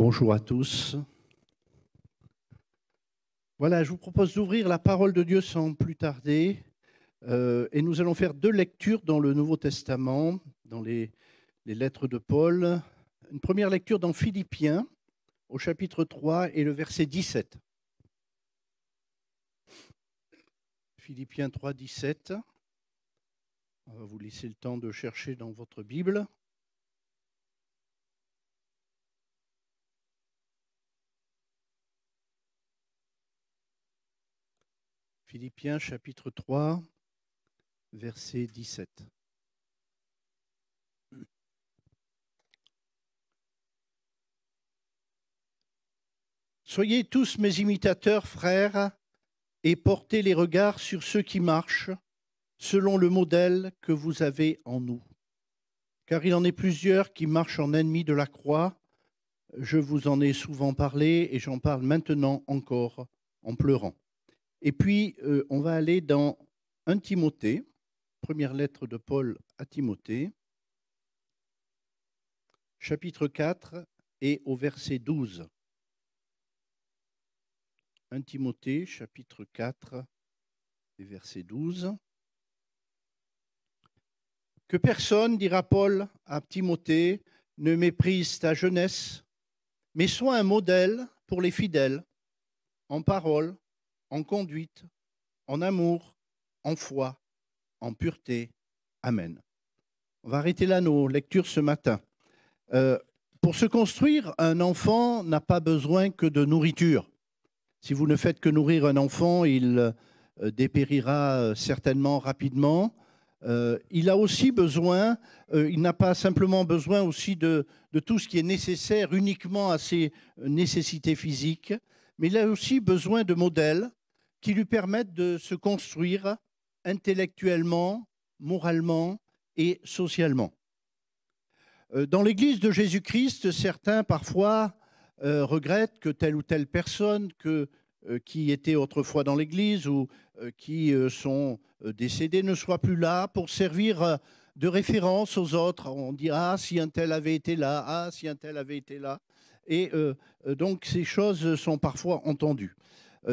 Bonjour à tous. Voilà, je vous propose d'ouvrir la parole de Dieu sans plus tarder. Et nous allons faire deux lectures dans le Nouveau Testament, dans les lettres de Paul. Une première lecture dans Philippiens, au chapitre 3 et le verset 17. Philippiens 3, 17. On va vous laisser le temps de chercher dans votre Bible. Philippiens chapitre 3, verset 17. Soyez tous mes imitateurs, frères, et portez les regards sur ceux qui marchent, selon le modèle que vous avez en nous. Car il en est plusieurs qui marchent en ennemis de la croix. Je vous en ai souvent parlé et j'en parle maintenant encore en pleurant. Et puis, on va aller dans 1 Timothée, première lettre de Paul à Timothée, chapitre 4 et au verset 12. 1 Timothée, chapitre 4 et verset 12. Que personne, dira Paul à Timothée, ne méprise ta jeunesse, mais sois un modèle pour les fidèles, en parole, en conduite, en amour, en foi, en pureté. Amen. On va arrêter là nos lectures ce matin. Pour se construire, un enfant n'a pas besoin que de nourriture. Si vous ne faites que nourrir un enfant, il dépérira certainement rapidement. Il a aussi besoin, il n'a pas simplement besoin aussi de tout ce qui est nécessaire uniquement à ses nécessités physiques, mais il a aussi besoin de modèles qui lui permettent de se construire intellectuellement, moralement et socialement. Dans l'Église de Jésus-Christ, certains parfois regrettent que telle ou telle personne qui était autrefois dans l'Église ou qui sont décédés ne soit plus là pour servir de référence aux autres. On dit « Ah, si un tel avait été là, ah, si un tel avait été là ». Et donc ces choses sont parfois entendues.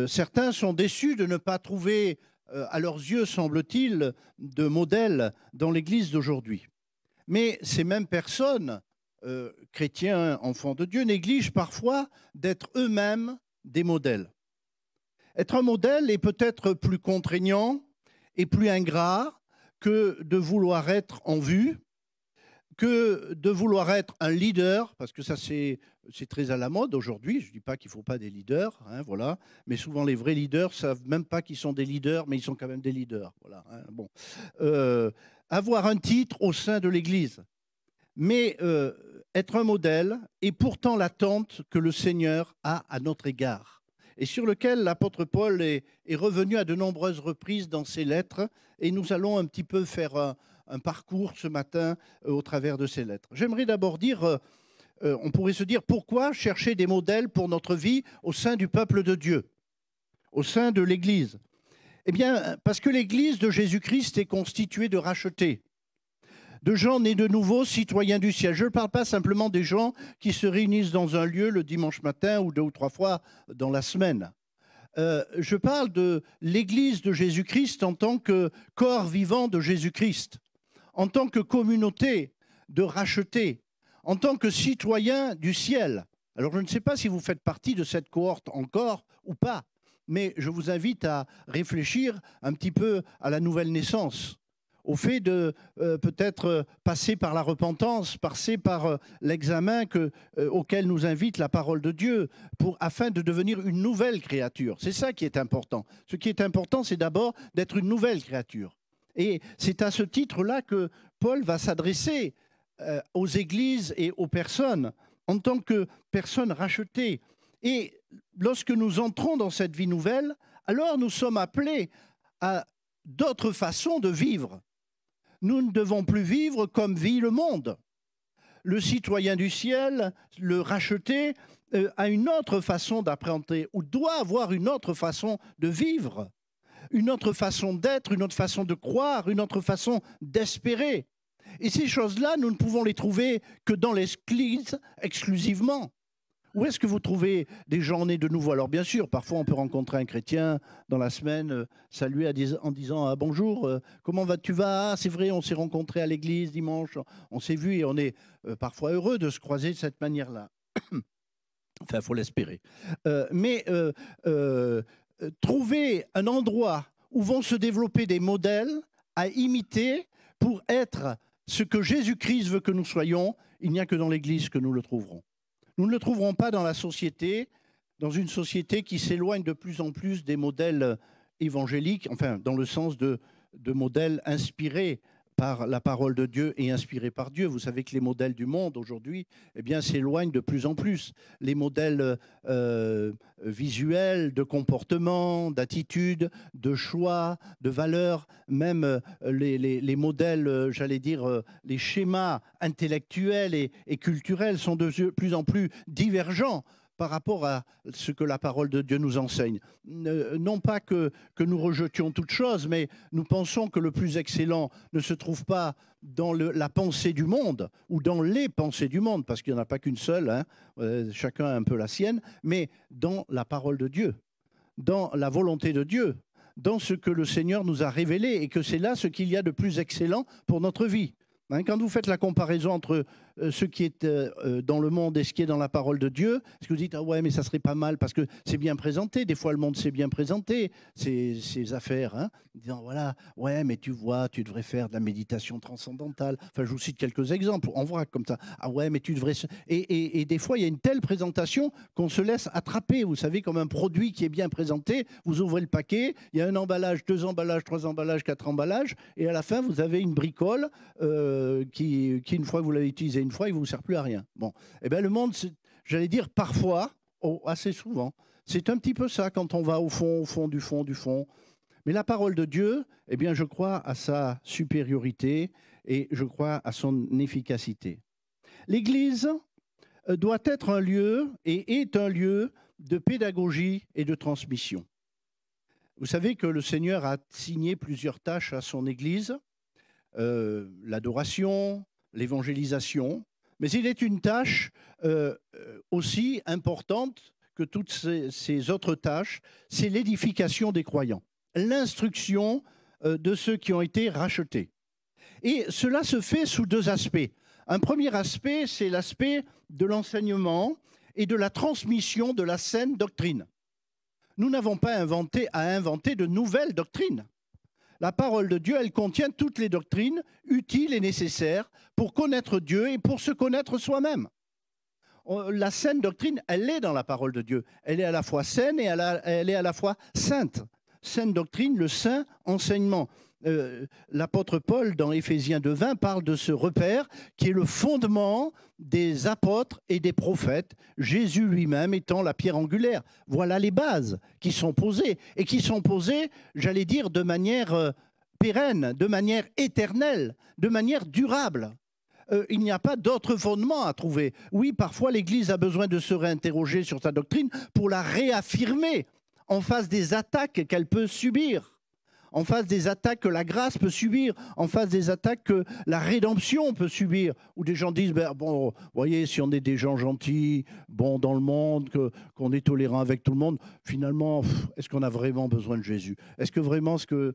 Certains sont déçus de ne pas trouver, à leurs yeux, semble-t-il, de modèle dans l'Église d'aujourd'hui. Mais ces mêmes personnes, chrétiens, enfants de Dieu, négligent parfois d'être eux-mêmes des modèles. Être un modèle est peut-être plus contraignant et plus ingrat que de vouloir être en vue, que de vouloir être un leader, parce que ça c'est très à la mode aujourd'hui. Je ne dis pas qu'il ne faut pas des leaders, hein, voilà, mais souvent les vrais leaders ne savent même pas qu'ils sont des leaders, mais ils sont quand même des leaders. Voilà, hein, bon. Avoir un titre au sein de l'Église, mais être un modèle est pourtant l'attente que le Seigneur a à notre égard, et sur lequel l'apôtre Paul est revenu à de nombreuses reprises dans ses lettres, et nous allons un petit peu faire un parcours ce matin au travers de ces lettres. J'aimerais d'abord dire, on pourrait se dire, pourquoi chercher des modèles pour notre vie au sein du peuple de Dieu, au sein de l'Église? Eh bien, parce que l'Église de Jésus-Christ est constituée de rachetés, de gens nés de nouveau, citoyens du ciel. Je ne parle pas simplement des gens qui se réunissent dans un lieu le dimanche matin ou 2 ou 3 fois dans la semaine. Je parle de l'Église de Jésus-Christ en tant que corps vivant de Jésus-Christ, en tant que communauté de rachetés, en tant que citoyens du ciel. Alors je ne sais pas si vous faites partie de cette cohorte encore ou pas, mais je vous invite à réfléchir un petit peu à la nouvelle naissance, au fait de peut-être passer par la repentance, passer par l'examen auquel nous invite la parole de Dieu, afin de devenir une nouvelle créature. C'est ça qui est important. Ce qui est important, c'est d'abord d'être une nouvelle créature. Et c'est à ce titre-là que Paul va s'adresser aux églises et aux personnes en tant que personnes rachetées. Et lorsque nous entrons dans cette vie nouvelle, alors nous sommes appelés à d'autres façons de vivre. Nous ne devons plus vivre comme vit le monde. Le citoyen du ciel, le racheté, a une autre façon d'appréhender ou doit avoir une autre façon de vivre, une autre façon d'être, une autre façon de croire, une autre façon d'espérer. Et ces choses-là, nous ne pouvons les trouver que dans l'Église exclusivement. Où est-ce que vous trouvez des gens nés de nouveau? Alors bien sûr, parfois on peut rencontrer un chrétien dans la semaine, saluer en disant ah, bonjour, comment tu vas? Ah, c'est vrai, on s'est rencontrés à l'église dimanche, on s'est vus et on est parfois heureux de se croiser de cette manière-là. Enfin, il faut l'espérer. Trouver un endroit où vont se développer des modèles à imiter pour être ce que Jésus-Christ veut que nous soyons, il n'y a que dans l'Église que nous le trouverons. Nous ne le trouverons pas dans la société, dans une société qui s'éloigne de plus en plus des modèles évangéliques, enfin, dans le sens de modèles inspirés par la parole de Dieu et inspirés par Dieu. Vous savez que les modèles du monde aujourd'hui, eh bien, s'éloignent de plus en plus. Les modèles visuels, de comportement, d'attitude, de choix, de valeurs, même les modèles, j'allais dire, les schémas intellectuels et culturels sont de plus en plus divergents par rapport à ce que la parole de Dieu nous enseigne. Non pas que nous rejetions toute chose, mais nous pensons que le plus excellent ne se trouve pas dans la pensée du monde ou dans les pensées du monde, parce qu'il n'y en a pas qu'une seule, hein, chacun a un peu la sienne, mais dans la parole de Dieu, dans la volonté de Dieu, dans ce que le Seigneur nous a révélé, et que c'est là ce qu'il y a de plus excellent pour notre vie. Quand vous faites la comparaison entre ce qui est dans le monde et ce qui est dans la parole de Dieu, est-ce que vous dites « Ah ouais, mais ça serait pas mal parce que c'est bien présenté ». Des fois, le monde s'est bien présenté, ces affaires. Hein, disant « Voilà, ouais, mais tu vois, tu devrais faire de la méditation transcendantale ». Enfin, je vous cite quelques exemples. On voit comme ça. « Ah ouais, mais tu devrais… » Et des fois, il y a une telle présentation qu'on se laisse attraper. Vous savez, comme un produit qui est bien présenté, vous ouvrez le paquet, il y a un emballage, 2 emballages, 3 emballages, 4 emballages, et à la fin, vous avez une bricole qui, une fois que vous l'avez utilisée une fois, il ne vous sert plus à rien. Bon, eh bien le monde, j'allais dire parfois, assez souvent, c'est un petit peu ça quand on va au fond, du fond. Mais la parole de Dieu, eh bien je crois à sa supériorité et je crois à son efficacité. L'Église doit être un lieu et est un lieu de pédagogie et de transmission. Vous savez que le Seigneur a assigné plusieurs tâches à son Église. L'adoration, l'évangélisation, mais il est une tâche aussi importante que toutes ces autres tâches, c'est l'édification des croyants, l'instruction de ceux qui ont été rachetés. Et cela se fait sous 2 aspects. Un premier aspect, c'est l'aspect de l'enseignement et de la transmission de la saine doctrine. Nous n'avons pas à inventer de nouvelles doctrines. La parole de Dieu, elle contient toutes les doctrines utiles et nécessaires pour connaître Dieu et pour se connaître soi-même. La saine doctrine, elle est dans la parole de Dieu. Elle est à la fois saine et elle est à la fois sainte. Saine doctrine, le saint enseignement. L'apôtre Paul, dans Éphésiens 2:20, parle de ce repère qui est le fondement des apôtres et des prophètes, Jésus lui-même étant la pierre angulaire. Voilà les bases qui sont posées, et qui sont posées, j'allais dire, de manière pérenne, de manière éternelle, de manière durable. Il n'y a pas d'autre fondement à trouver. Oui, parfois l'Église a besoin de se réinterroger sur sa doctrine pour la réaffirmer en face des attaques qu'elle peut subir, en face des attaques que la grâce peut subir, en face des attaques que la rédemption peut subir, où des gens disent, ben, bon, vous voyez, si on est des gens gentils, bons dans le monde, qu'on est tolérant avec tout le monde, finalement, est-ce qu'on a vraiment besoin de Jésus? Est-ce que vraiment ce que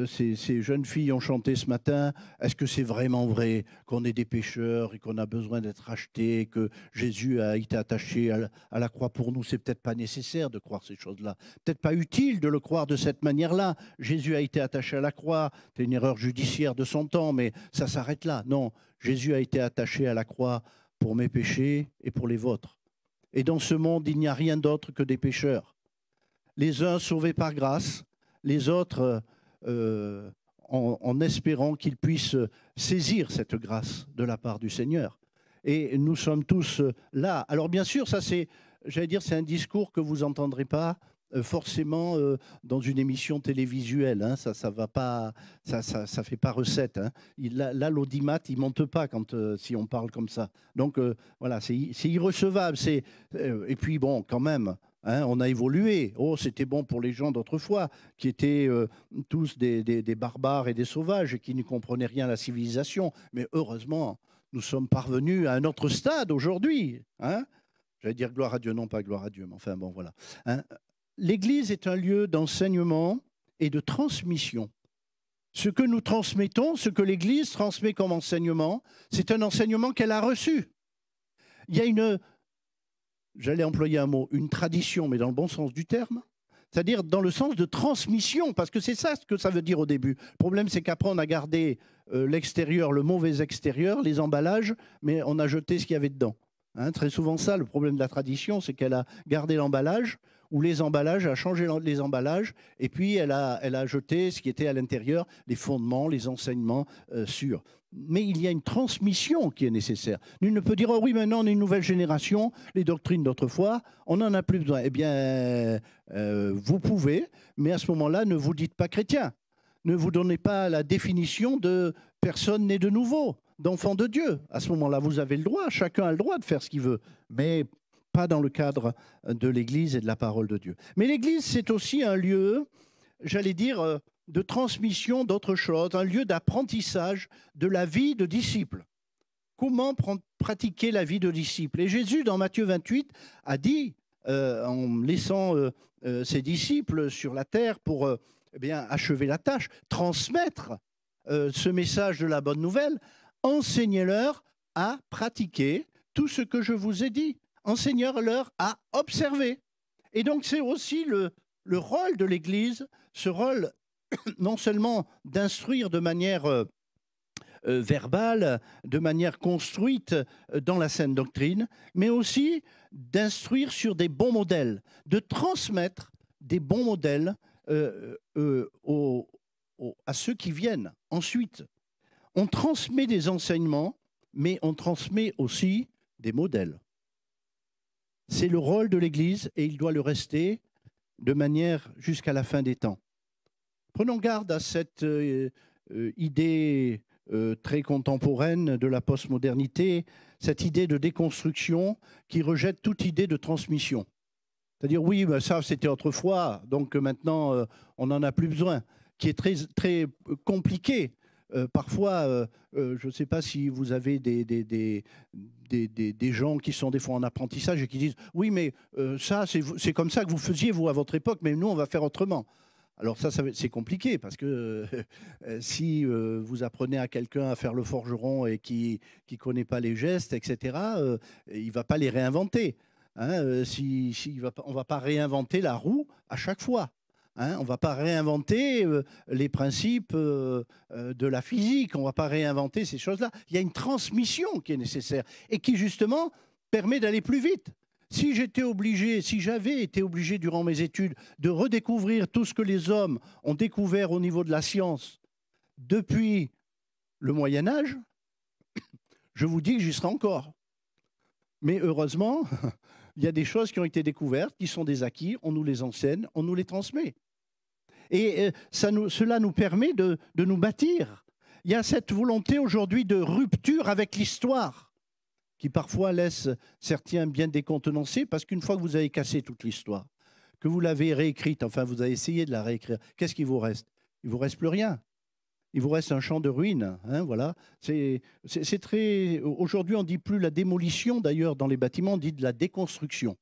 ces jeunes filles ont chanté ce matin, est-ce que c'est vraiment vrai qu'on est des pécheurs et qu'on a besoin d'être rachetés, que Jésus a été attaché à la croix pour nous? C'est peut-être pas nécessaire de croire ces choses-là, peut-être pas utile de le croire de cette manière-là. Jésus a été attaché à la croix, c'est une erreur judiciaire de son temps, mais ça s'arrête là. Non, Jésus a été attaché à la croix pour mes péchés et pour les vôtres. Et dans ce monde, il n'y a rien d'autre que des pécheurs. Les uns sauvés par grâce, les autres en espérant qu'ils puissent saisir cette grâce de la part du Seigneur. Et nous sommes tous là. Alors bien sûr, ça c'est, j'allais dire, c'est un discours que vous n'entendrez pas forcément dans une émission télévisuelle, hein, ça va pas, ça fait pas recette. Hein. Là, l'audimat, il monte pas quand si on parle comme ça. Donc voilà, c'est irrecevable. Et puis bon, quand même. Hein, on a évolué. Oh, c'était bon pour les gens d'autrefois, qui étaient tous des barbares et des sauvages et qui ne comprenaient rien à la civilisation. Mais heureusement, nous sommes parvenus à un autre stade aujourd'hui. Hein. J'allais dire gloire à Dieu, non pas gloire à Dieu, mais enfin bon, voilà. Hein. L'Église est un lieu d'enseignement et de transmission. Ce que nous transmettons, ce que l'Église transmet comme enseignement, c'est un enseignement qu'elle a reçu. Il y a une, j'allais employer un mot, une tradition, mais dans le bon sens du terme, c'est-à-dire dans le sens de transmission, parce que c'est ça ce que ça veut dire au début. Le problème, c'est qu'après, on a gardé l'extérieur, le mauvais extérieur, les emballages, mais on a jeté ce qu'il y avait dedans. Hein, très souvent ça, le problème de la tradition, c'est qu'elle a gardé l'emballage, ou les emballages, elle a changé les emballages, et puis elle a jeté ce qui était à l'intérieur, les fondements, les enseignements sûrs. Mais il y a une transmission qui est nécessaire. Nul ne peut dire, oh oui, maintenant on est une nouvelle génération, les doctrines d'autrefois, on n'en a plus besoin. Eh bien, vous pouvez, mais à ce moment-là, ne vous dites pas chrétien. Ne vous donnez pas la définition de personne née de nouveau, d'enfant de Dieu. À ce moment-là, vous avez le droit, chacun a le droit de faire ce qu'il veut, mais pas dans le cadre de l'Église et de la parole de Dieu. Mais l'Église, c'est aussi un lieu, j'allais dire, de transmission d'autres choses, un lieu d'apprentissage de la vie de disciple. Comment pratiquer la vie de disciple? Et Jésus, dans Matthieu 28, a dit, en laissant ses disciples sur la terre pour eh bien, achever la tâche, transmettre ce message de la bonne nouvelle, enseignez-leur à pratiquer tout ce que je vous ai dit. Enseignez-leur à observer. Et donc c'est aussi le rôle de l'Église, ce rôle non seulement d'instruire de manière verbale, de manière construite dans la saine doctrine, mais aussi d'instruire sur des bons modèles, de transmettre des bons modèles à ceux qui viennent. Ensuite, on transmet des enseignements, mais on transmet aussi des modèles. C'est le rôle de l'Église et il doit le rester de manière jusqu'à la fin des temps. Prenons garde à cette idée très contemporaine de la postmodernité, cette idée de déconstruction qui rejette toute idée de transmission. C'est-à-dire, oui, ben ça c'était autrefois, donc maintenant on n'en a plus besoin, qui est très, très compliqué. Parfois, je ne sais pas si vous avez des gens qui sont des fois en apprentissage et qui disent « Oui, mais ça, c'est comme ça que vous faisiez, vous, à votre époque, mais nous, on va faire autrement. » Alors ça c'est compliqué parce que si vous apprenez à quelqu'un à faire le forgeron et qui ne connaît pas les gestes, etc., il ne va pas les réinventer. Hein, on ne va pas réinventer la roue à chaque fois. Hein, on ne va pas réinventer les principes de la physique, on ne va pas réinventer ces choses-là. Il y a une transmission qui est nécessaire et qui justement permet d'aller plus vite. Si j'avais été obligé durant mes études de redécouvrir tout ce que les hommes ont découvert au niveau de la science depuis le Moyen-Âge, je vous dis que j'y serais encore. Mais heureusement, il y a des choses qui ont été découvertes, qui sont des acquis, on nous les enseigne, on nous les transmet. Et cela nous permet de nous bâtir. Il y a cette volonté aujourd'hui de rupture avec l'histoire, qui parfois laisse certains bien décontenancés, parce qu'une fois que vous avez cassé toute l'histoire, que vous l'avez réécrite, enfin vous avez essayé de la réécrire, qu'est-ce qu'il vous reste? Il ne vous reste plus rien. Il vous reste un champ de ruines. Hein, voilà. C'est très. Aujourd'hui, on ne dit plus la démolition, d'ailleurs, dans les bâtiments, on dit de la déconstruction.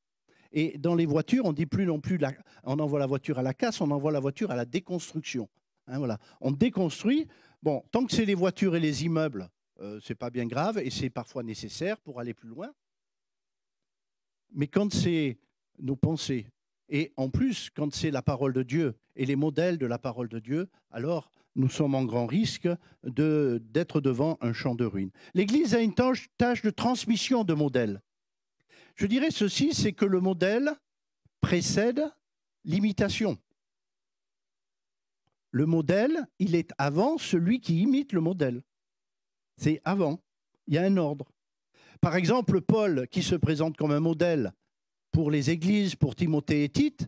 Et dans les voitures, on ne dit plus non plus on envoie la voiture à la casse, on envoie la voiture à la déconstruction. Hein, voilà. On déconstruit. Bon, tant que c'est les voitures et les immeubles, ce n'est pas bien grave et c'est parfois nécessaire pour aller plus loin. Mais quand c'est nos pensées, et en plus, quand c'est la parole de Dieu et les modèles de la parole de Dieu, alors nous sommes en grand risque d'être devant un champ de ruines. L'Église a une tâche de transmission de modèles. Je dirais ceci, c'est que le modèle précède l'imitation. Le modèle, il est avant celui qui imite le modèle. C'est avant. Il y a un ordre. Par exemple, Paul, qui se présente comme un modèle pour les églises, pour Timothée et Tite,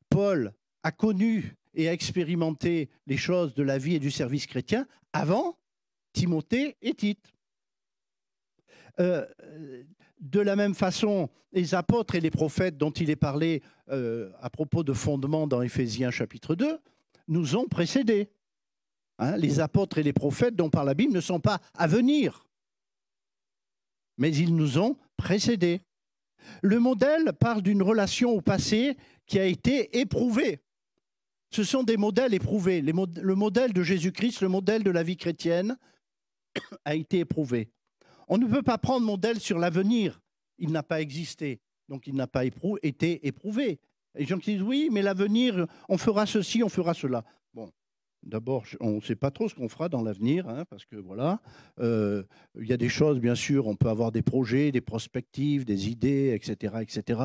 Paul a connu et a expérimenté les choses de la vie et du service chrétien avant Timothée et Tite. De la même façon, les apôtres et les prophètes dont il est parlé à propos de fondements dans Éphésiens chapitre 2 nous ont précédés. Hein, les apôtres et les prophètes dont parle la Bible ne sont pas à venir, mais ils nous ont précédés. Le modèle parle d'une relation au passé qui a été éprouvée. Ce sont des modèles éprouvés. Le modèle de Jésus-Christ, le modèle de la vie chrétienne a été éprouvé. On ne peut pas prendre modèle sur l'avenir. Il n'a pas existé, donc il n'a pas été éprouvé. Et les gens qui disent oui, mais l'avenir, on fera ceci, on fera cela. Bon, d'abord, on ne sait pas trop ce qu'on fera dans l'avenir, hein, parce que voilà, il y a des choses, bien sûr, on peut avoir des projets, des perspectives, des idées, etc., etc.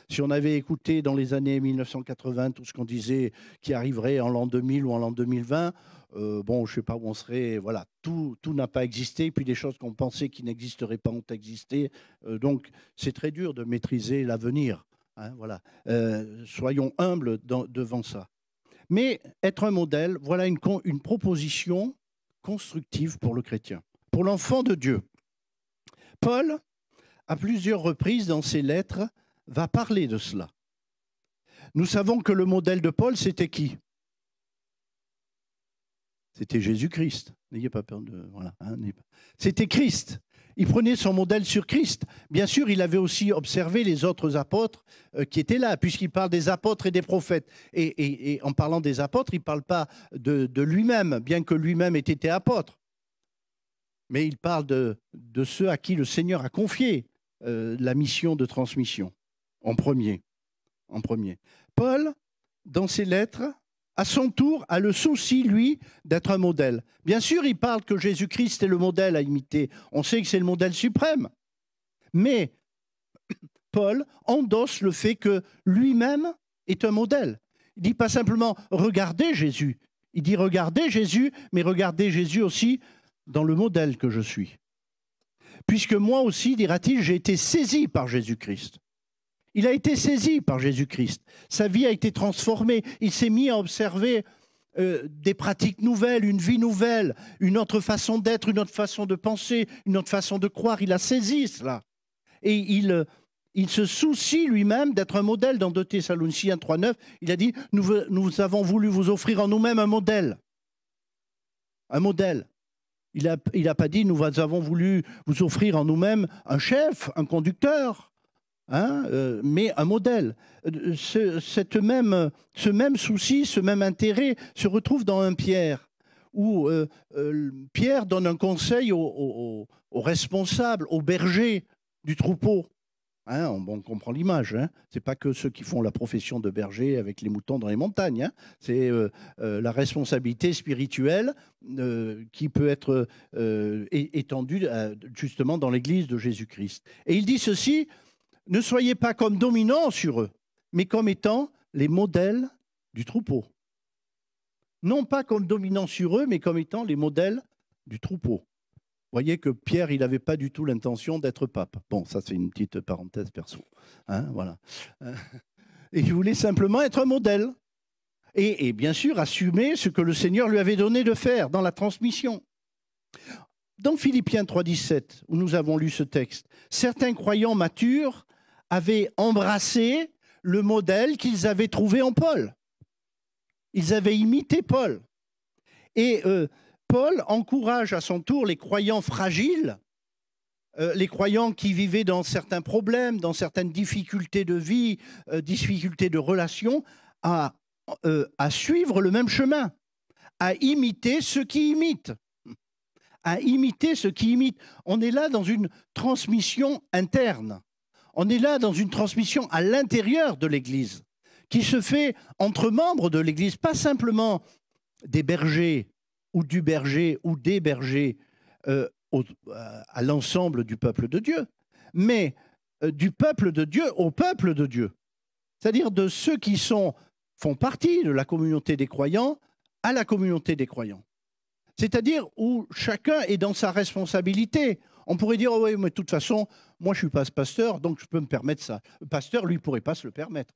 Si on avait écouté dans les années 1980 tout ce qu'on disait qui arriverait en l'an 2000 ou en l'an 2020, bon, je ne sais pas où on serait. Voilà, tout n'a pas existé. Puis des choses qu'on pensait qui n'existeraient pas ont existé. Donc, c'est très dur de maîtriser l'avenir. Hein, voilà. Soyons humbles devant ça. Mais être un modèle, voilà une proposition constructive pour le chrétien, pour l'enfant de Dieu. Paul, à plusieurs reprises dans ses lettres, va parler de cela. Nous savons que le modèle de Paul, c'était qui ? C'était Jésus-Christ. N'ayez pas peur de... Voilà, hein, c'était Christ. Il prenait son modèle sur Christ. Bien sûr, il avait aussi observé les autres apôtres qui étaient là, puisqu'il parle des apôtres et des prophètes. Et en parlant des apôtres, il ne parle pas de lui-même, bien que lui-même ait été apôtre. Mais il parle de ceux à qui le Seigneur a confié la mission de transmission, en premier. Paul, dans ses lettres, à son tour, a le souci, lui, d'être un modèle. Bien sûr, il parle que Jésus-Christ est le modèle à imiter. On sait que c'est le modèle suprême. Mais Paul endosse le fait que lui-même est un modèle. Il ne dit pas simplement « regardez Jésus ». Il dit « regardez Jésus », mais regardez Jésus aussi dans le modèle que je suis. Puisque moi aussi, dira-t-il, j'ai été saisi par Jésus-Christ. Il a été saisi par Jésus-Christ. Sa vie a été transformée. Il s'est mis à observer des pratiques nouvelles, une vie nouvelle, une autre façon d'être, une autre façon de penser, une autre façon de croire. Il a saisi cela. Et il se soucie lui-même d'être un modèle. Dans 2 Thessaloniciens 3,9, il a dit « Nous avons voulu vous offrir en nous-mêmes un modèle. » Un modèle. Il n'a pas dit « Nous avons voulu vous offrir en nous-mêmes un chef, un conducteur. » Hein, mais un modèle. Ce même souci, ce même intérêt se retrouve dans 1 Pierre, où Pierre donne un conseil aux responsables, aux bergers du troupeau. Hein, on comprend l'image. Hein. Ce n'est pas que ceux qui font la profession de berger avec les moutons dans les montagnes. Hein. C'est la responsabilité spirituelle qui peut être étendue justement dans l'Église de Jésus-Christ. Et il dit ceci: ne soyez pas comme dominants sur eux, mais comme étant les modèles du troupeau. Non pas comme dominants sur eux, mais comme étant les modèles du troupeau. Vous voyez que Pierre, il n'avait pas du tout l'intention d'être pape. Bon, ça c'est une petite parenthèse perso. Hein, voilà. Et il voulait simplement être un modèle. Et bien sûr, assumer ce que le Seigneur lui avait donné de faire dans la transmission. Dans Philippiens 3,17, où nous avons lu ce texte, certains croyants matures avaient embrassé le modèle qu'ils avaient trouvé en Paul. Ils avaient imité Paul. Et Paul encourage à son tour les croyants fragiles, les croyants qui vivaient dans certains problèmes, dans certaines difficultés de vie, difficultés de relations, à suivre le même chemin, à imiter ceux qui imitent. À imiter ceux qui imitent. On est là dans une transmission interne. On est là dans une transmission à l'intérieur de l'Église, qui se fait entre membres de l'Église, pas simplement des bergers ou du berger ou des bergers à l'ensemble du peuple de Dieu, mais du peuple de Dieu au peuple de Dieu. C'est-à-dire de ceux qui font partie de la communauté des croyants à la communauté des croyants. C'est-à-dire où chacun est dans sa responsabilité. On pourrait dire, oh oui, mais de toute façon, moi je ne suis pas ce pasteur, donc je peux me permettre ça. Le pasteur, lui, ne pourrait pas se le permettre.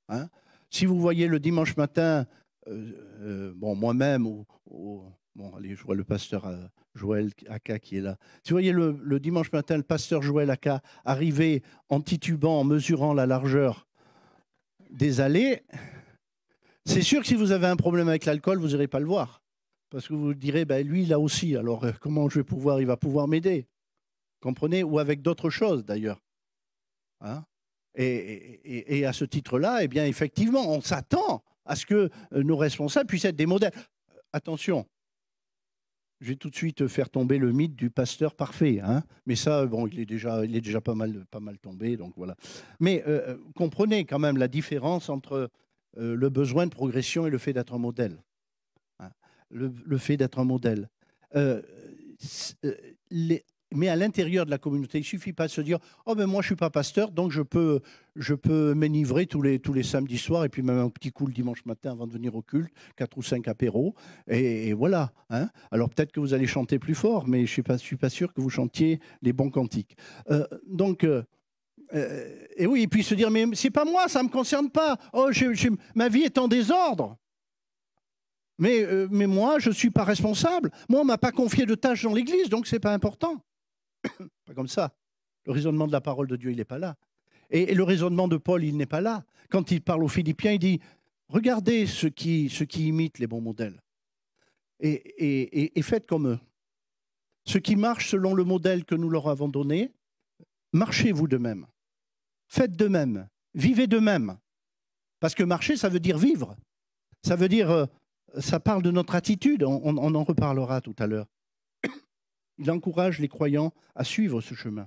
Hein? Si vous voyez le dimanche matin, bon, moi-même, bon, allez, je vois le pasteur Joël Aka qui est là. Si vous voyez le dimanche matin, le pasteur Joël Aka arriver en titubant, en mesurant la largeur des allées, c'est sûr que si vous avez un problème avec l'alcool, vous n'irez pas le voir. Parce que vous direz, ben, lui, il a aussi, alors comment je vais pouvoir, il va pouvoir m'aider. Comprenez? Ou avec d'autres choses, d'ailleurs. hein. Et à ce titre-là, eh bien, effectivement, on s'attend à ce que nos responsables puissent être des modèles. Attention, je vais tout de suite faire tomber le mythe du pasteur parfait, hein. Mais ça, bon, il est déjà pas mal tombé, donc voilà. Mais comprenez quand même la différence entre le besoin de progression et le fait d'être un modèle, hein. Le fait d'être un modèle. Euh, les, mais à l'intérieur de la communauté, il ne suffit pas de se dire oh ben moi je ne suis pas pasteur, donc je peux m'enivrer tous les samedis soirs et puis même un petit coup le dimanche matin avant de venir au culte, 4 ou 5 apéros, et voilà, hein. Alors peut-être que vous allez chanter plus fort, mais je ne suis pas sûr que vous chantiez les bons cantiques. Et oui, et puis se dire mais c'est pas moi, ça ne me concerne pas. Oh, ma vie est en désordre. Mais moi, je ne suis pas responsable. Moi, on ne m'a pas confié de tâches dans l'Église, donc ce n'est pas important. Pas comme ça. Le raisonnement de la parole de Dieu, il n'est pas là. Et le raisonnement de Paul, il n'est pas là. Quand il parle aux Philippiens, il dit regardez ceux qui imitent les bons modèles et faites comme eux. Ceux qui marchent selon le modèle que nous leur avons donné, marchez-vous de même. Faites de même. Vivez de même. Parce que marcher, ça veut dire vivre. Ça veut dire, ça parle de notre attitude. On en reparlera tout à l'heure. Il encourage les croyants à suivre ce chemin.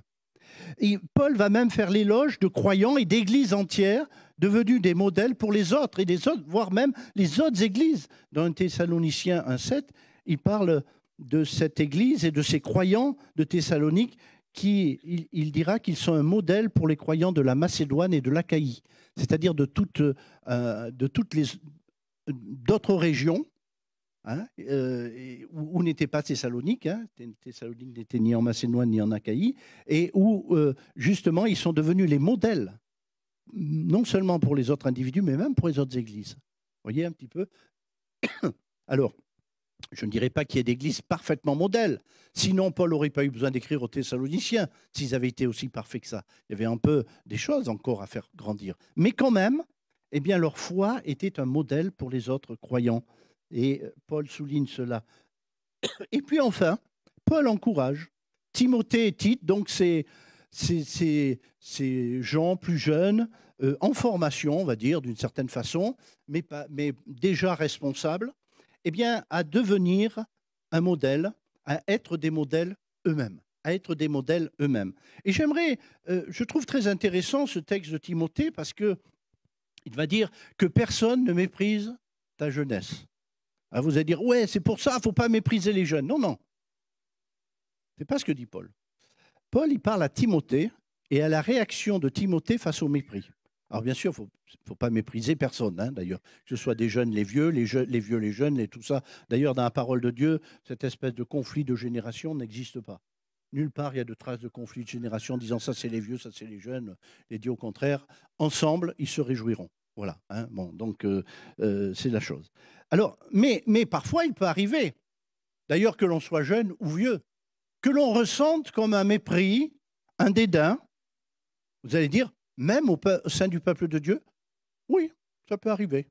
Et Paul va même faire l'éloge de croyants et d'églises entières devenus des modèles pour les autres, et des autres, voire même les autres églises. Dans 1 Thessaloniciens 1,7, il parle de cette église et de ces croyants de Thessalonique il dira qu'ils sont un modèle pour les croyants de la Macédoine et de l'Achaïe, c'est-à-dire de toutes les d'autres régions, hein, où n'était pas Thessalonique, hein. Thessalonique n'était ni en Macédoine ni en Achaïe, et où justement ils sont devenus les modèles, non seulement pour les autres individus, mais même pour les autres églises. Vous voyez un petit peu. Alors, je ne dirais pas qu'il y ait d'églises parfaitement modèles. Sinon, Paul n'aurait pas eu besoin d'écrire aux Thessaloniciens s'ils avaient été aussi parfaits que ça. Il y avait un peu des choses encore à faire grandir. Mais quand même, eh bien, leur foi était un modèle pour les autres croyants. Et Paul souligne cela. Et puis enfin, Paul encourage Timothée et Tite, donc ces gens plus jeunes, en formation, on va dire, d'une certaine façon, mais déjà responsables, eh bien, à devenir un modèle, à être des modèles eux-mêmes. Et j'aimerais, je trouve très intéressant ce texte de Timothée parce qu'il va dire que personne ne méprise ta jeunesse. Alors vous allez dire, ouais, c'est pour ça, il ne faut pas mépriser les jeunes. Non, non. Ce n'est pas ce que dit Paul. Paul, il parle à Timothée et à la réaction de Timothée face au mépris. Alors bien sûr, il ne faut pas mépriser personne, hein, d'ailleurs, que ce soit des jeunes, les vieux, les jeunes, tout ça. D'ailleurs, dans la parole de Dieu, cette espèce de conflit de génération n'existe pas. Nulle part, il y a de traces de conflit de génération disant ça c'est les vieux, ça c'est les jeunes. Et dit au contraire, ensemble, ils se réjouiront. Voilà, hein, bon, donc c'est la chose. Alors, mais parfois, il peut arriver, d'ailleurs que l'on soit jeune ou vieux, que l'on ressente comme un mépris, un dédain. Vous allez dire, même au sein du peuple de Dieu? Oui, ça peut arriver.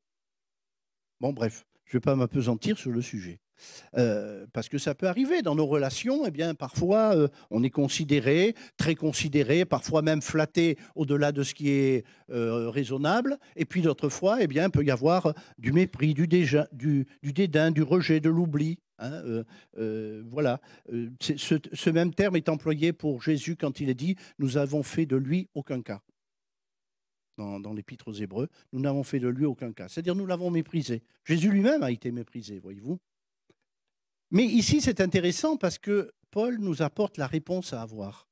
Bon, bref, je ne vais pas m'appesantir sur le sujet. Parce que ça peut arriver dans nos relations, eh bien, parfois on est considéré, très considéré, parfois même flatté au-delà de ce qui est raisonnable, et puis d'autres fois, eh bien, il peut y avoir du mépris, du dédain, du rejet, de l'oubli. Hein, voilà. Ce même terme est employé pour Jésus quand il est dit « Nous avons fait de lui aucun cas ». Dans l'Épître aux Hébreux, nous n'avons fait de lui aucun cas. C'est-à-dire nous l'avons méprisé. Jésus lui-même a été méprisé, voyez-vous. Mais ici, c'est intéressant parce que Paul nous apporte la réponse à avoir.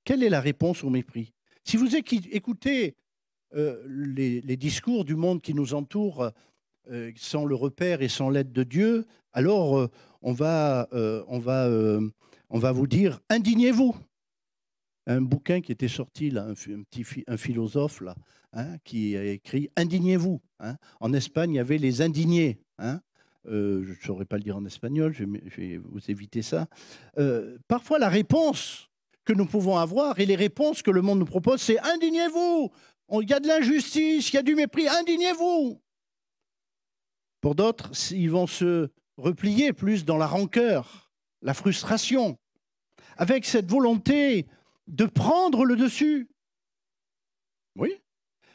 Quelle est la réponse au mépris? Si vous écoutez les discours du monde qui nous entoure sans le repère et sans l'aide de Dieu, alors on va vous dire « indignez-vous ». Un bouquin qui était sorti, là, un philosophe là, hein, qui a écrit « indignez-vous ». Hein. En Espagne, il y avait les indignés. Hein. Je ne saurais pas le dire en espagnol, je vais vous éviter ça. Parfois, la réponse que nous pouvons avoir et les réponses que le monde nous propose, c'est « indignez-vous ». Il y a de l'injustice, il y a du mépris, indignez-vous. Pour d'autres, ils vont se replier plus dans la rancœur, la frustration, avec cette volonté de prendre le dessus. Oui.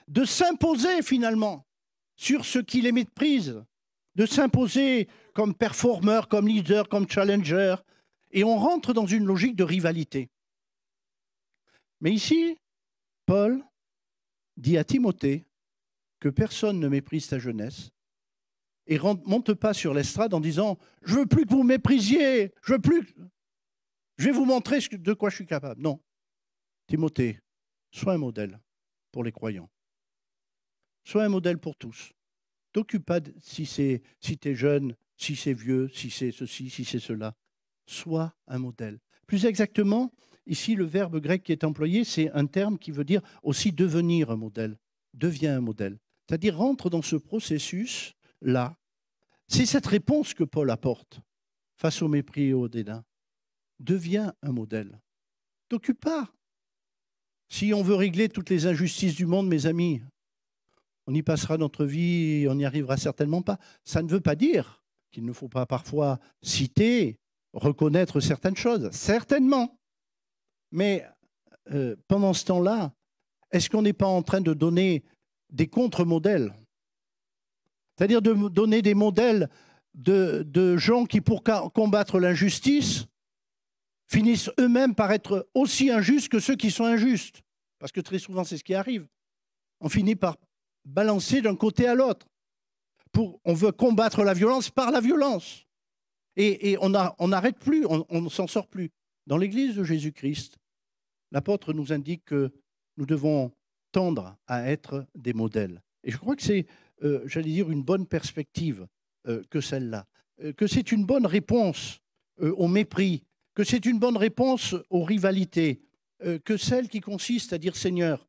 De s'imposer finalement sur ce qui les méprise, de s'imposer comme performeur, comme leader, comme challenger, et on rentre dans une logique de rivalité. Mais ici, Paul dit à Timothée que personne ne méprise ta jeunesse et monte pas sur l'estrade en disant « Je veux plus que vous me méprisiez, je veux plus, je vais vous montrer de quoi je suis capable. » Non. Timothée, sois un modèle pour les croyants. Sois un modèle pour tous. T'occupe pas si tu es jeune, si c'est vieux, si c'est ceci, si c'est cela. Sois un modèle. Plus exactement, ici, le verbe grec qui est employé, c'est un terme qui veut dire aussi devenir un modèle. Deviens un modèle. C'est-à-dire rentre dans ce processus-là. C'est cette réponse que Paul apporte face au mépris et au dédain. Deviens un modèle. T'occupe pas. Si on veut régler toutes les injustices du monde, mes amis, on y passera notre vie et on n'y arrivera certainement pas. Ça ne veut pas dire qu'il ne faut pas parfois citer, reconnaître certaines choses. Certainement. Mais pendant ce temps-là, est-ce qu'on n'est pas en train de donner des contre-modèles? C'est-à-dire de donner des modèles de gens qui, pour combattre l'injustice, finissent eux-mêmes par être aussi injustes que ceux qui sont injustes. Parce que très souvent, c'est ce qui arrive. On finit par balancer d'un côté à l'autre. On veut combattre la violence par la violence. Et on n'arrête plus, on ne s'en sort plus. Dans l'Église de Jésus-Christ, l'apôtre nous indique que nous devons tendre à être des modèles. Et je crois que c'est, j'allais dire, une bonne perspective que celle-là. Que c'est une bonne réponse au mépris, que c'est une bonne réponse aux rivalités, que celle qui consiste à dire « Seigneur,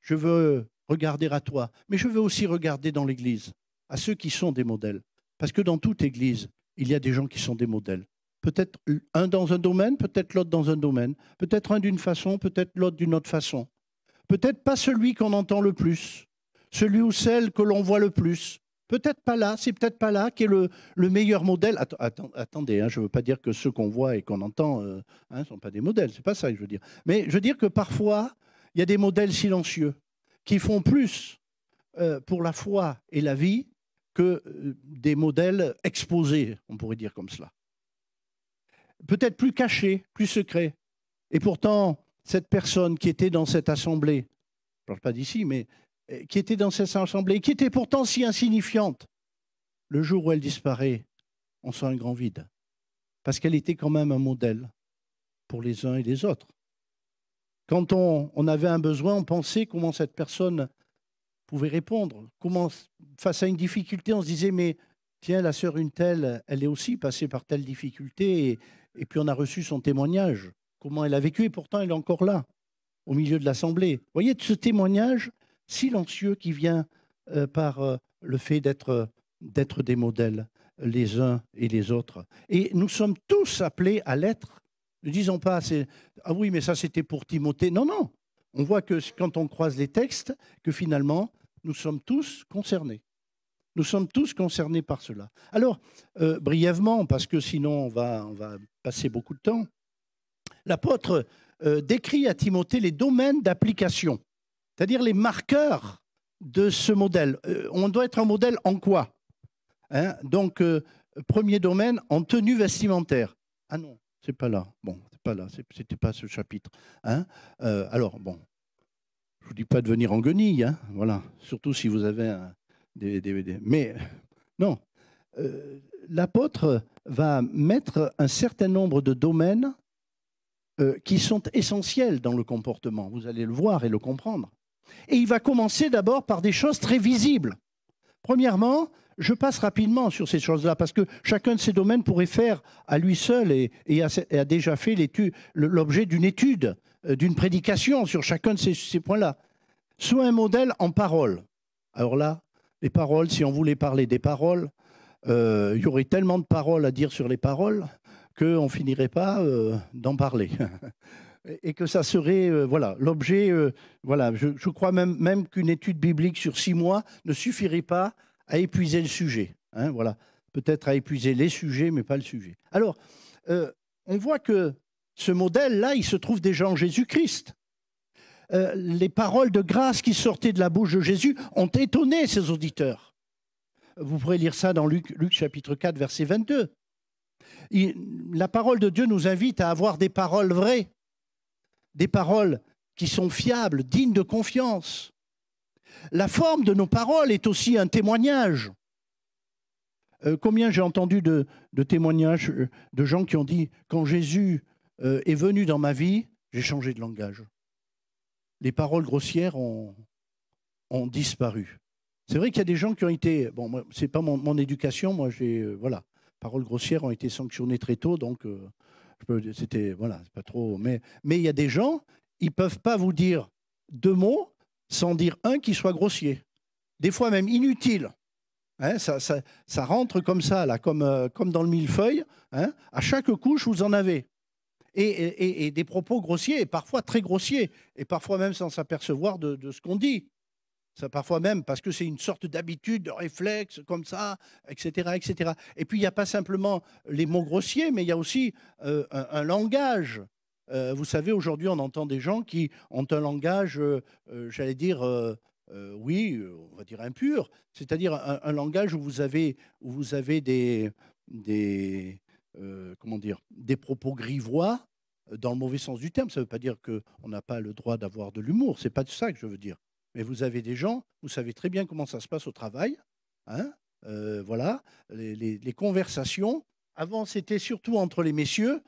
je veux regarder à toi, mais je veux aussi regarder dans l'Église, à ceux qui sont des modèles. » Parce que dans toute Église, il y a des gens qui sont des modèles. Peut-être un dans un domaine, peut-être l'autre dans un domaine. Peut-être un d'une façon, peut-être l'autre d'une autre façon. Peut-être pas celui qu'on entend le plus, celui ou celle que l'on voit le plus. Peut-être pas là, c'est peut-être pas là qui est le meilleur modèle. Attendez, hein, je ne veux pas dire que ceux qu'on voit et qu'on entend ne sont pas des modèles, c'est pas ça que je veux dire. Mais je veux dire que parfois, il y a des modèles silencieux qui font plus pour la foi et la vie que des modèles exposés, on pourrait dire comme cela. Peut-être plus cachés, plus secrets. Et pourtant, cette personne qui était dans cette assemblée, je ne parle pas d'ici, mais qui était dans cette assemblée, qui était pourtant si insignifiante, le jour où elle disparaît, on sent un grand vide. Parce qu'elle était quand même un modèle pour les uns et les autres. Quand on avait un besoin, on pensait comment cette personne pouvait répondre. Comment, face à une difficulté, on se disait, mais tiens, la sœur une telle, elle est aussi passée par telle difficulté, et puis on a reçu son témoignage. Comment elle a vécu, et pourtant elle est encore là, au milieu de l'assemblée. Vous voyez, ce témoignage silencieux qui vient par le fait d'être des modèles, les uns et les autres. Et nous sommes tous appelés à l'être. Ne disons pas, ah oui, mais ça c'était pour Timothée. Non, non. On voit que quand on croise les textes, que finalement, nous sommes tous concernés. Nous sommes tous concernés par cela. Alors, brièvement, parce que sinon on va passer beaucoup de temps, l'apôtre décrit à Timothée les domaines d'application, c'est-à-dire les marqueurs de ce modèle. On doit être un modèle en quoi, hein? Donc, premier domaine, en tenue vestimentaire. Ah non, c'est pas là. Bon, c'est pas là, c'était pas ce chapitre. Hein? Alors, bon, je vous dis pas de venir en guenille, hein, voilà. Surtout si vous avez des DVD. Mais non, l'apôtre va mettre un certain nombre de domaines qui sont essentiels dans le comportement. Vous allez le voir et le comprendre. Et il va commencer d'abord par des choses très visibles. Premièrement, je passe rapidement sur ces choses-là parce que chacun de ces domaines pourrait faire à lui seul et a déjà fait l'objet d'une étude, d'une prédication sur chacun de ces points-là. Soit un modèle en parole. Alors là, les paroles, si on voulait parler des paroles, il y aurait tellement de paroles à dire sur les paroles qu'on ne finirait pas d'en parler. Et que ça serait, voilà, l'objet, voilà, je crois même qu'une étude biblique sur 6 mois ne suffirait pas à épuiser le sujet. Hein, voilà, peut-être à épuiser les sujets, mais pas le sujet. Alors, on voit que ce modèle-là, il se trouve déjà en Jésus-Christ. les paroles de grâce qui sortaient de la bouche de Jésus ont étonné ses auditeurs. Vous pourrez lire ça dans Luc chapitre 4, verset 22. La parole de Dieu nous invite à avoir des paroles vraies, des paroles qui sont fiables, dignes de confiance. La forme de nos paroles est aussi un témoignage. Combien j'ai entendu de témoignages de gens qui ont dit « Quand Jésus est venu dans ma vie, j'ai changé de langage. » Les paroles grossières ont disparu. C'est vrai qu'il y a des gens qui ont été... Bon, ce n'est pas mon éducation, moi j'ai... voilà, paroles grossières ont été sanctionnées très tôt, donc c'était... Voilà, c'est pas trop... Mais il y a des gens, ils ne peuvent pas vous dire 2 mots sans dire un qui soit grossier. Des fois même inutile. Hein, ça rentre comme ça, là, comme dans le millefeuille. Hein, à chaque couche, vous en avez. Et des propos grossiers, et parfois très grossiers, et parfois même sans s'apercevoir de ce qu'on dit. Ça, parfois même parce que c'est une sorte d'habitude, de réflexe, comme ça, etc., etc. Et puis, il n'y a pas simplement les mots grossiers, mais il y a aussi un langage. Vous savez, aujourd'hui, on entend des gens qui ont un langage, j'allais dire, oui, on va dire impur, c'est-à-dire un langage où vous avez comment dire, des propos grivois, dans le mauvais sens du terme. Ça ne veut pas dire qu'on n'a pas le droit d'avoir de l'humour, c'est pas de ça que je veux dire. Mais vous avez des gens, vous savez très bien comment ça se passe au travail. Hein, voilà, les conversations. Avant, c'était surtout entre les messieurs.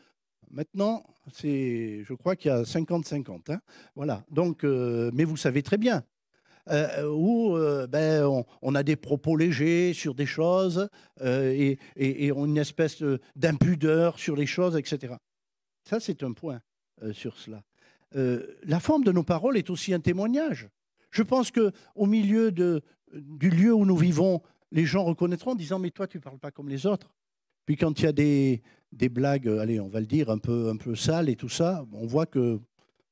Maintenant, je crois qu'il y a 50-50. Hein, voilà. Donc, mais vous savez très bien. Où on a des propos légers sur des choses et une espèce d'impudeur sur les choses, etc. Ça, c'est un point sur cela. La forme de nos paroles est aussi un témoignage. Je pense qu'au milieu du lieu où nous vivons, les gens reconnaîtront en disant « Mais toi, tu ne parles pas comme les autres ». Puis quand il y a des blagues, allez, on va le dire, un peu sales et tout ça, on voit que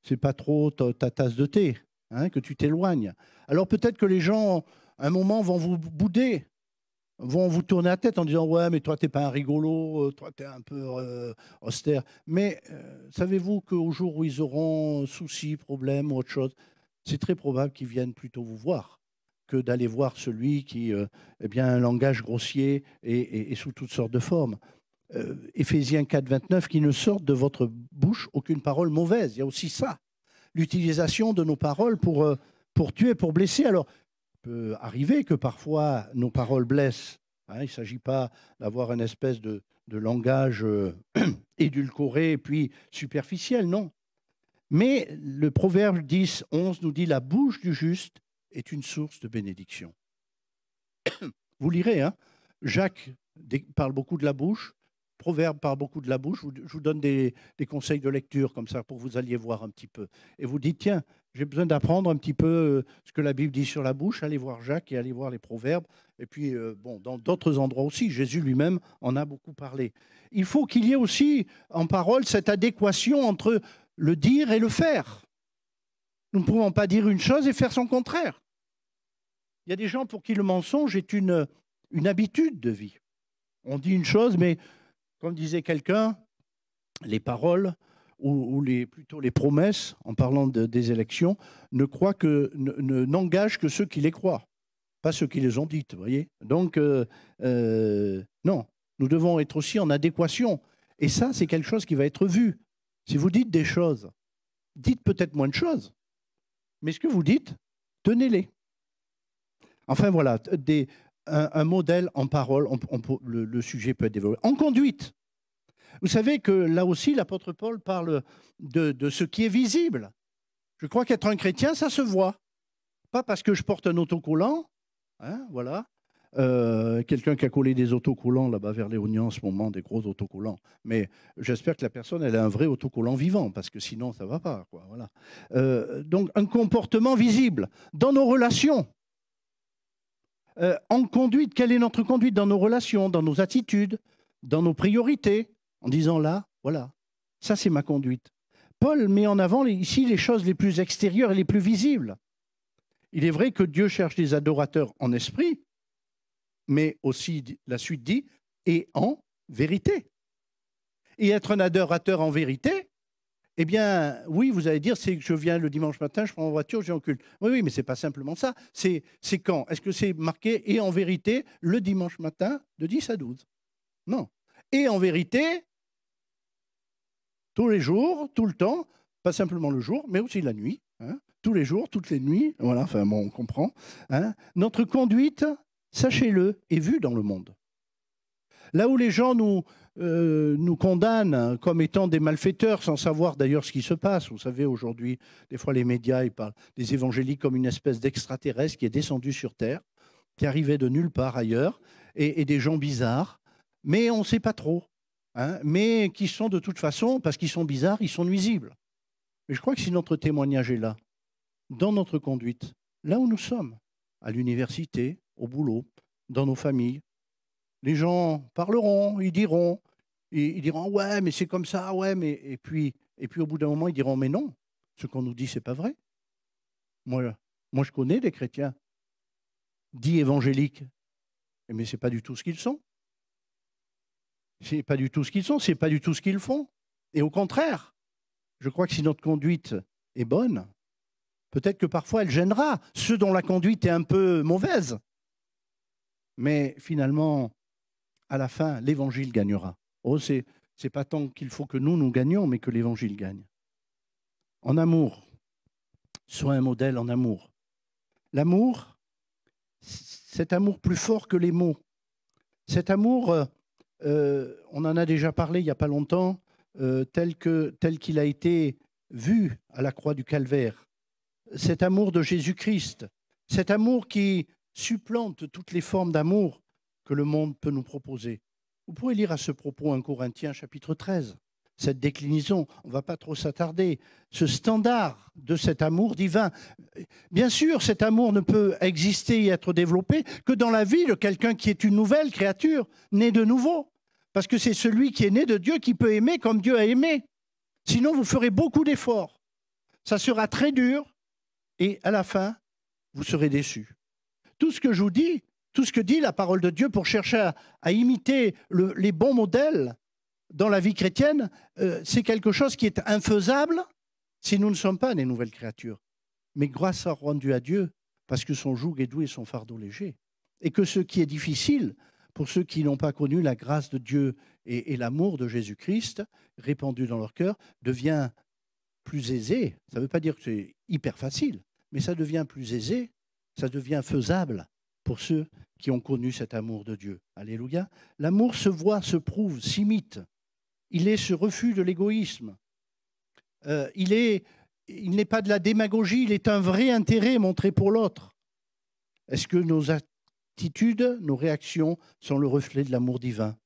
ce n'est pas trop ta tasse de thé, hein, que tu t'éloignes. Alors peut-être que les gens, à un moment, vont vous bouder, vont vous tourner la tête en disant « Ouais, mais toi, tu n'es pas un rigolo, toi, tu es un peu austère ». Mais savez-vous qu'au jour où ils auront soucis, problèmes ou autre chose, c'est très probable qu'ils viennent plutôt vous voir que d'aller voir celui qui a un langage grossier et sous toutes sortes de formes. Éphésiens 4, 29, qui ne sorte de votre bouche aucune parole mauvaise. Il y a aussi ça, l'utilisation de nos paroles pour tuer, pour blesser. Alors, il peut arriver que parfois nos paroles blessent. Hein, il ne s'agit pas d'avoir une espèce de langage édulcoré et puis superficiel, non. Mais le Proverbe 10, 11 nous dit « La bouche du juste est une source de bénédiction ». Vous lirez, hein, Jacques parle beaucoup de la bouche, Proverbe parle beaucoup de la bouche. Je vous donne des conseils de lecture comme ça pour que vous alliez voir un petit peu. Et vous dites, tiens, j'ai besoin d'apprendre un petit peu ce que la Bible dit sur la bouche. Allez voir Jacques et allez voir les Proverbes. Et puis, dans d'autres endroits aussi, Jésus lui-même en a beaucoup parlé. Il faut qu'il y ait aussi en parole cette adéquation entre le dire et le faire. Nous ne pouvons pas dire une chose et faire son contraire. Il y a des gens pour qui le mensonge est une habitude de vie. On dit une chose, mais comme disait quelqu'un, les paroles ou plutôt les promesses, en parlant des élections, n'engagent que ceux qui les croient, pas ceux qui les ont dites, vous voyez. Donc, non, nous devons être aussi en adéquation. Et ça, c'est quelque chose qui va être vu. Si vous dites des choses, dites peut-être moins de choses, mais ce que vous dites, tenez-les. Enfin voilà, un modèle en parole, le sujet peut être développé. En conduite, vous savez que là aussi, l'apôtre Paul parle de ce qui est visible. Je crois qu'être un chrétien, ça se voit. Pas parce que je porte un autocollant, hein, voilà. Quelqu'un qui a collé des autocollants là-bas vers Léognan en ce moment, des gros autocollants. Mais j'espère que la personne, elle a un vrai autocollant vivant, parce que sinon, ça ne va pas, quoi, voilà. Donc, un comportement visible dans nos relations. En conduite, quelle est notre conduite dans nos relations, dans nos attitudes, dans nos priorités, en disant là, voilà, ça c'est ma conduite. Paul met en avant ici les choses les plus extérieures et les plus visibles. Il est vrai que Dieu cherche des adorateurs en esprit, mais aussi, la suite dit, et en vérité. Et être un adorateur en vérité, Eh bien, oui, vous allez dire, c'est que je viens le dimanche matin, je prends ma voiture, je vais en culte. Oui, oui, mais ce n'est pas simplement ça. C'est quand? Est-ce que c'est marqué et en vérité le dimanche matin de 10 à 12? Non. Et en vérité, tous les jours, tout le temps, pas simplement le jour, mais aussi la nuit. Hein, tous les jours, toutes les nuits. Voilà, enfin bon, on comprend. Hein. Notre conduite, sachez-le, est vue dans le monde. Là où les gens nous condamnent comme étant des malfaiteurs, sans savoir d'ailleurs ce qui se passe. Vous savez, aujourd'hui, des fois les médias ils parlent des évangéliques comme une espèce d'extraterrestre qui est descendu sur Terre, qui arrivait de nulle part ailleurs, et des gens bizarres, mais on ne sait pas trop. Hein, mais qui sont de toute façon, parce qu'ils sont bizarres, ils sont nuisibles. Mais je crois que si notre témoignage est là, dans notre conduite, là où nous sommes, à l'université, au boulot, dans nos familles, les gens parleront, ils diront ouais, mais c'est comme ça, ouais, mais et puis au bout d'un moment, ils diront mais non, ce qu'on nous dit, c'est pas vrai. Moi, je connais des chrétiens dits évangéliques, mais c'est pas du tout ce qu'ils sont. C'est pas du tout ce qu'ils sont, c'est pas du tout ce qu'ils font. Et au contraire, je crois que si notre conduite est bonne, peut-être que parfois elle gênera ceux dont la conduite est un peu mauvaise. Mais finalement, à la fin, l'évangile gagnera. Oh, c'est pas tant qu'il faut que nous gagnions, mais que l'évangile gagne. En amour, sois un modèle en amour. L'amour, cet amour plus fort que les mots. Cet amour, on en a déjà parlé il n'y a pas longtemps, tel qu'il a été vu à la croix du Calvaire. Cet amour de Jésus-Christ, cet amour qui supplante toutes les formes d'amour que le monde peut nous proposer. Vous pourrez lire à ce propos 1 Corinthiens chapitre 13, cette déclinaison, on ne va pas trop s'attarder, ce standard de cet amour divin. Bien sûr, cet amour ne peut exister et être développé que dans la vie de quelqu'un qui est une nouvelle créature, né de nouveau. Parce que c'est celui qui est né de Dieu qui peut aimer comme Dieu a aimé. Sinon, vous ferez beaucoup d'efforts. Ça sera très dur et à la fin, vous serez déçus. Tout ce que je vous dis, tout ce que dit la parole de Dieu pour chercher à imiter les bons modèles dans la vie chrétienne, c'est quelque chose qui est infaisable si nous ne sommes pas des nouvelles créatures. Mais grâce soit rendue à Dieu, parce que son joug est doux et son fardeau léger. Et que ce qui est difficile, pour ceux qui n'ont pas connu la grâce de Dieu et l'amour de Jésus-Christ répandu dans leur cœur, devient plus aisé. Ça ne veut pas dire que c'est hyper facile, mais ça devient plus aisé, ça devient faisable pour ceux qui ont connu cet amour de Dieu. Alléluia. L'amour se voit, se prouve, s'imite. Il est ce refus de l'égoïsme. Il n'est pas de la démagogie, il est un vrai intérêt montré pour l'autre. Est-ce que nos attitudes, nos réactions sont le reflet de l'amour divin?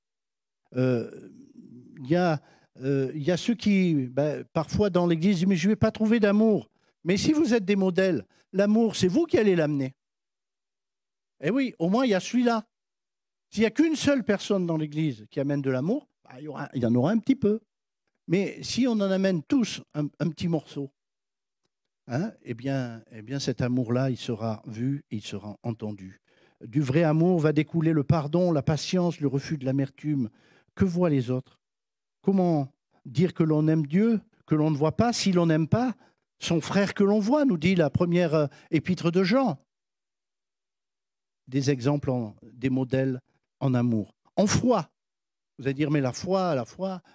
Il y a ceux qui, parfois dans l'Église, disent « mais je ne vais pas trouver d'amour ». Mais si vous êtes des modèles, l'amour, c'est vous qui allez l'amener. Eh oui, au moins il y a celui-là. S'il n'y a qu'une seule personne dans l'Église qui amène de l'amour, il y en aura un petit peu. Mais si on en amène tous un petit morceau, hein, eh bien cet amour-là, il sera vu et il sera entendu. Du vrai amour va découler le pardon, la patience, le refus de l'amertume. Que voient les autres? Comment dire que l'on aime Dieu, que l'on ne voit pas, si l'on n'aime pas son frère que l'on voit, nous dit la première épître de Jean. Des exemples, des modèles en amour. En foi. Vous allez dire, mais la foi,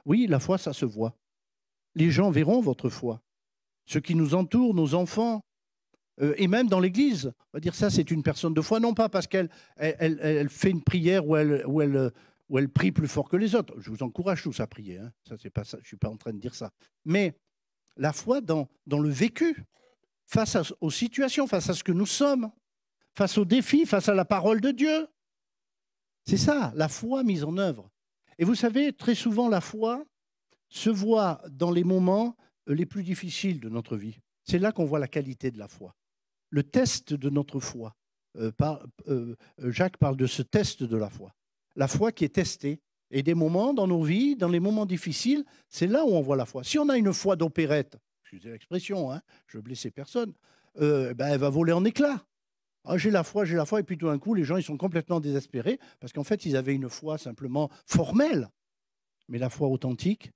oui, la foi, ça se voit. Les gens verront votre foi. Ceux qui nous entourent, nos enfants, et même dans l'Église, on va dire ça, c'est une personne de foi, non pas parce qu'elle fait une prière où elle prie plus fort que les autres. Je vous encourage tous à prier, hein. Ça, c'est pas ça, je ne suis pas en train de dire ça. Mais la foi dans le vécu, face aux situations, face à ce que nous sommes, face aux défis, face à la parole de Dieu. C'est ça, la foi mise en œuvre. Et vous savez, très souvent, la foi se voit dans les moments les plus difficiles de notre vie. C'est là qu'on voit la qualité de la foi. Le test de notre foi. Jacques parle de ce test de la foi. La foi qui est testée. Et des moments dans nos vies, dans les moments difficiles, c'est là où on voit la foi. Si on a une foi d'opérette, excusez l'expression, hein, je veux blesser personne, elle va voler en éclats. Ah, j'ai la foi, et puis tout d'un coup, les gens ils sont complètement désespérés parce qu'en fait, ils avaient une foi simplement formelle. Mais la foi authentique,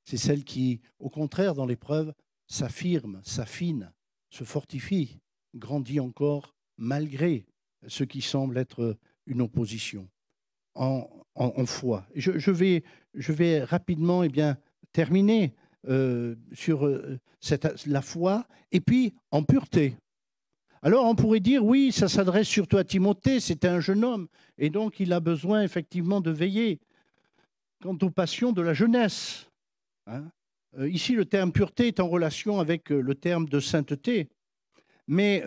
C'est celle qui, au contraire, dans l'épreuve, s'affirme, s'affine, se fortifie, grandit encore malgré ce qui semble être une opposition en foi. Et je vais rapidement terminer sur la foi et puis en pureté. Alors on pourrait dire, oui, ça s'adresse surtout à Timothée, c'était un jeune homme, et donc il a besoin effectivement de veiller quant aux passions de la jeunesse. Hein. Ici, le terme pureté est en relation avec le terme de sainteté, mais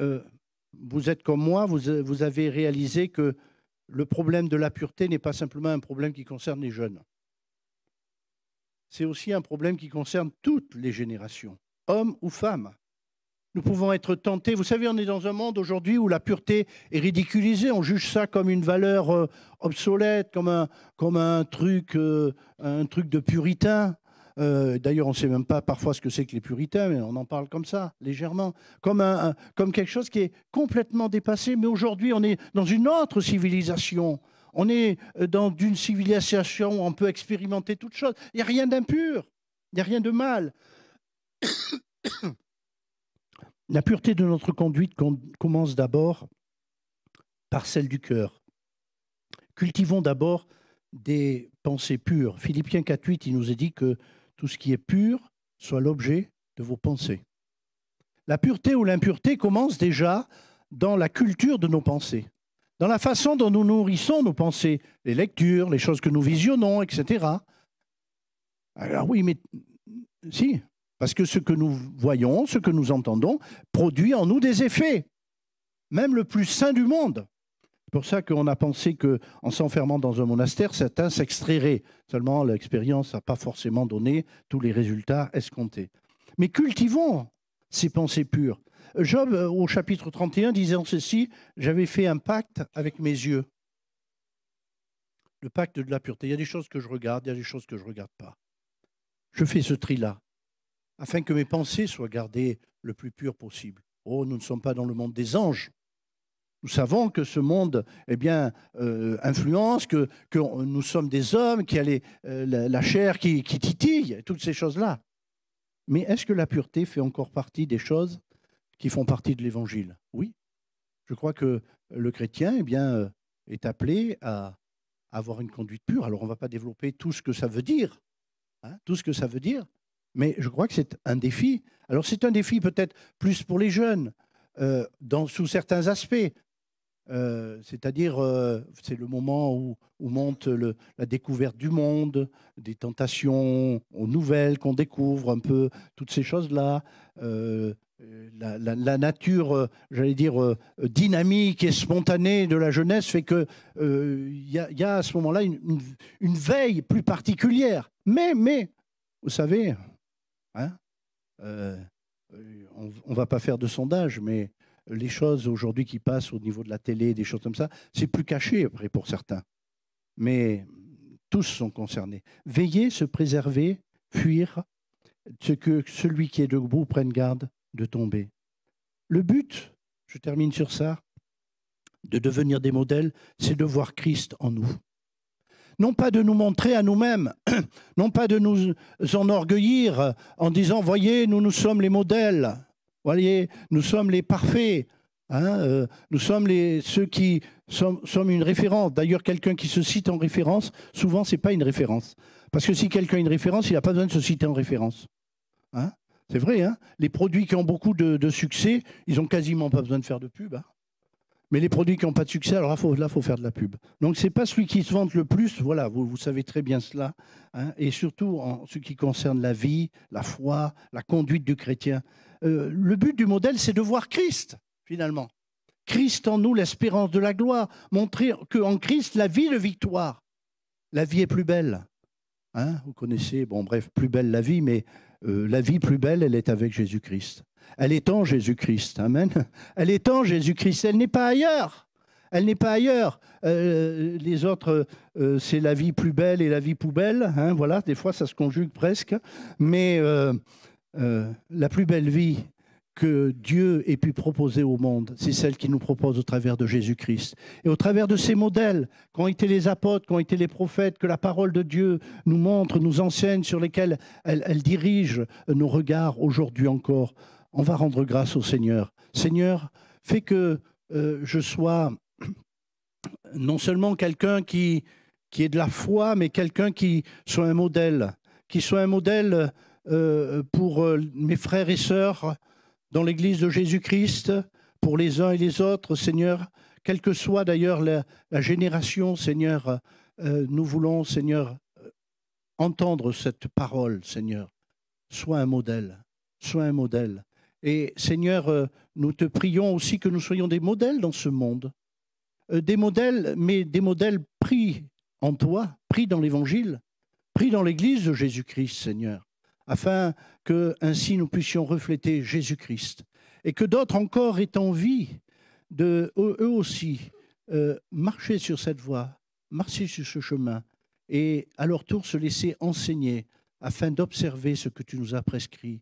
vous êtes comme moi, vous avez réalisé que le problème de la pureté n'est pas simplement un problème qui concerne les jeunes. C'est aussi un problème qui concerne toutes les générations, hommes ou femmes. Nous pouvons être tentés. Vous savez, on est dans un monde aujourd'hui où la pureté est ridiculisée. On juge ça comme une valeur obsolète, comme un truc de puritain. D'ailleurs, on ne sait même pas parfois ce que c'est que les puritains, mais on en parle comme ça, légèrement, comme quelque chose qui est complètement dépassé. Mais aujourd'hui, on est dans une autre civilisation. On est dans une civilisation où on peut expérimenter toutes choses. Il n'y a rien d'impur, il n'y a rien de mal. La pureté de notre conduite commence d'abord par celle du cœur. Cultivons d'abord des pensées pures. Philippiens 4,8, il nous est dit que tout ce qui est pur soit l'objet de vos pensées. La pureté ou l'impureté commence déjà dans la culture de nos pensées, dans la façon dont nous nourrissons nos pensées, les lectures, les choses que nous visionnons, etc. Alors oui, mais si, parce que ce que nous voyons, ce que nous entendons, produit en nous des effets, même le plus saint du monde. C'est pour ça qu'on a pensé qu'en s'enfermant dans un monastère, certains s'extrairaient. Seulement, l'expérience n'a pas forcément donné tous les résultats escomptés. Mais cultivons ces pensées pures. Job, au chapitre 31, disait ceci, « J'avais fait un pacte avec mes yeux. » Le pacte de la pureté. Il y a des choses que je regarde, il y a des choses que je ne regarde pas. Je fais ce tri-là, afin que mes pensées soient gardées le plus pures possible. Oh, nous ne sommes pas dans le monde des anges. Nous savons que ce monde influence, que nous sommes des hommes, qu'il y a la chair qui titille, toutes ces choses-là. Mais est-ce que la pureté fait encore partie des choses qui font partie de l'Évangile? Oui. Je crois que le chrétien est appelé à avoir une conduite pure. Alors on ne va pas développer tout ce que ça veut dire, tout ce que ça veut dire, mais je crois que c'est un défi. Alors c'est un défi peut-être plus pour les jeunes, sous certains aspects. C'est-à-dire, c'est le moment où monte la découverte du monde, des tentations nouvelles qu'on découvre, un peu toutes ces choses-là. La nature, j'allais dire, dynamique et spontanée de la jeunesse fait qu'il y a à ce moment-là une veille plus particulière. Mais vous savez, on ne va pas faire de sondage, mais les choses aujourd'hui qui passent au niveau de la télé, des choses comme ça, c'est plus caché après pour certains. Mais tous sont concernés. Veillez, se préserver, fuir, ce que celui qui est debout prenne garde de tomber. Le but, je termine sur ça, de devenir des modèles, c'est de voir Christ en nous. Non pas de nous montrer à nous-mêmes, non pas de nous enorgueillir en disant, voyez, nous sommes les modèles. Voyez, nous sommes les parfaits, nous sommes ceux qui sommes une référence. D'ailleurs, quelqu'un qui se cite en référence, souvent, ce n'est pas une référence. Parce que si quelqu'un a une référence, il n'a pas besoin de se citer en référence. C'est vrai, les produits qui ont beaucoup de succès, ils n'ont quasiment pas besoin de faire de pub. Mais les produits qui n'ont pas de succès, alors là, faut faire de la pub. Donc, ce n'est pas celui qui se vante le plus, voilà, vous savez très bien cela. Et surtout, en ce qui concerne la vie, la foi, la conduite du chrétien. Le but du modèle, c'est de voir Christ, finalement. Christ en nous, l'espérance de la gloire. Montrer qu'en Christ, la vie de victoire. La vie est plus belle. Vous connaissez, bon bref, plus belle la vie, mais la vie plus belle, elle est avec Jésus-Christ. Elle est en Jésus-Christ. Amen. Elle est en Jésus-Christ. Elle n'est pas ailleurs. Elle n'est pas ailleurs. Les autres, c'est la vie plus belle et la vie poubelle. Voilà, des fois, ça se conjugue presque. Mais la plus belle vie que Dieu ait pu proposer au monde, c'est celle qu'il nous propose au travers de Jésus-Christ. Et au travers de ces modèles, qu'ont été les apôtres, qu'ont été les prophètes, que la parole de Dieu nous montre, nous enseigne, sur lesquels elle dirige nos regards aujourd'hui encore, on va rendre grâce au Seigneur. Seigneur, fais que je sois non seulement quelqu'un qui ait de la foi, mais quelqu'un qui soit un modèle pour mes frères et sœurs dans l'Église de Jésus-Christ, pour les uns et les autres, Seigneur, quelle que soit d'ailleurs la génération, Seigneur, nous voulons, Seigneur, entendre cette parole, Seigneur. Sois un modèle, sois un modèle. Et Seigneur, nous te prions aussi que nous soyons des modèles dans ce monde. Des modèles, mais des modèles pris en toi, pris dans l'Évangile, pris dans l'Église de Jésus-Christ, Seigneur, afin que ainsi nous puissions refléter Jésus-Christ et que d'autres encore aient envie de, eux aussi, marcher sur cette voie, marcher sur ce chemin et à leur tour se laisser enseigner afin d'observer ce que tu nous as prescrit.